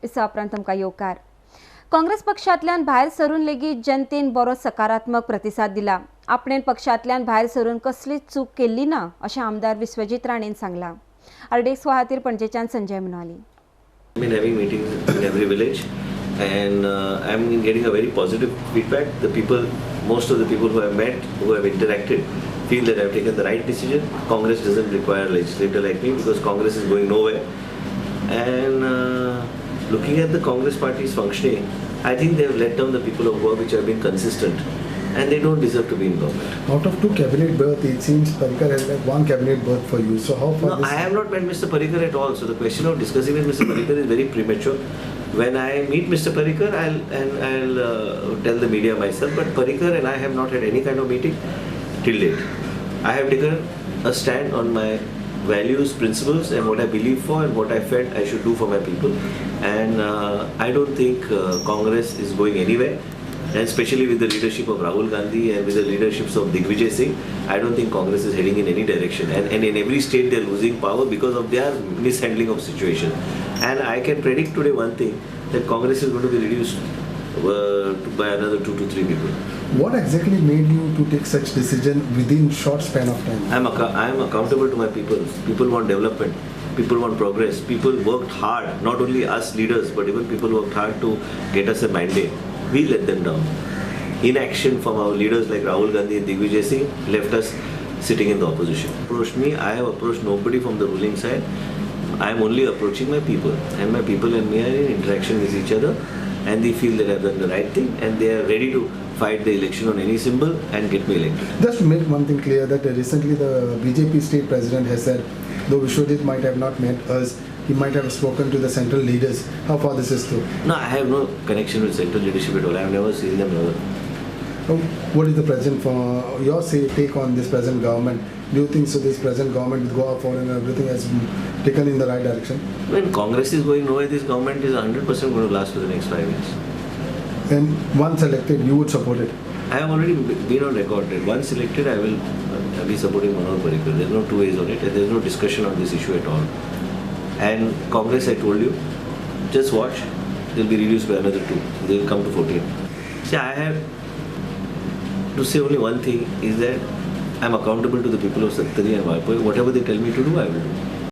इसा उपरांत तुमकां येवकार. काँग्रेस पक्षांतल्यान भायर सरून लेगीत जनतेन बरो सकारात्मक प्रतिसाद दिला. आपणेन पक्षांतल्यान भायर सरून कसलीच चूक केल्ली ना अशें आमदार विश्वजीत राणेन सांगलां. आरडेक्स खातीर पणजेच्यान Sanjay Munali. I've been having meetings in every village, and I'm getting a very positive feedback. Most of the people who I've met, who have interacted, feel that I've taken the right decision. Congress doesn't require a legislator like me because Congress is going nowhere. And looking at the Congress party's functioning, I think they have let down the people of Goa, which have been consistent, and they don't deserve to be in government. Out of 2 cabinet berths, it seems Parrikar has like 1 cabinet berth for you. So how far No, I have not met Mr. Parrikar at all. So the question of discussing with Mr. Parrikar is very premature. When I meet Mr. Parrikar, I'll tell the media myself. But Parrikar and I have not had any kind of meeting till date. I have taken a stand on my values, principles, and what I believe for, and what I felt I should do for my people. And I don't think Congress is going anywhere. And especially with the leadership of Rahul Gandhi and with the leaderships of Digvijay Singh, I don't think Congress is heading in any direction. And in every state they're losing power because of their mishandling of situation. And I can predict today one thing, that Congress is going to be reduced by another 2 to 3 people. what exactly made you to take such decision within short span of time? I am accountable to my people. People want development. People want progress. People worked hard, not only us leaders, but even people worked hard to get us a mandate. We let them down. Inaction from our leaders like Rahul Gandhi and Digvijay Singh left us sitting in the opposition. Approached me, I have approached nobody from the ruling side. I am only approaching my people, and my people and me are in interaction with each other, and they feel that I have done the right thing, and they are ready to fight the election on any symbol and get me elected. Just to make one thing clear, that recently the BJP state president has said, though Vishwajeet might have not met us, he might have spoken to the central leaders. How far this is true? No, I have no connection with central leadership at all. I have never seen them ever. What is the present for your take on this present government? Do you think so this present government with Goa forward and everything has taken in the right direction? When Congress is going nowhere, this government is 100% going to last for the next 5 years. And once elected, you would support it? I have already been on record that once elected, I will be supporting Manoj Parrikar. There are no two ways on it, and there is no discussion on this issue at all. And Congress, I told you, just watch, they will be reduced by another 2. They will come to 14. See, I have to say only one thing, is that I am accountable to the people of Sattari and Vaipur. Whatever they tell me to do, I will do.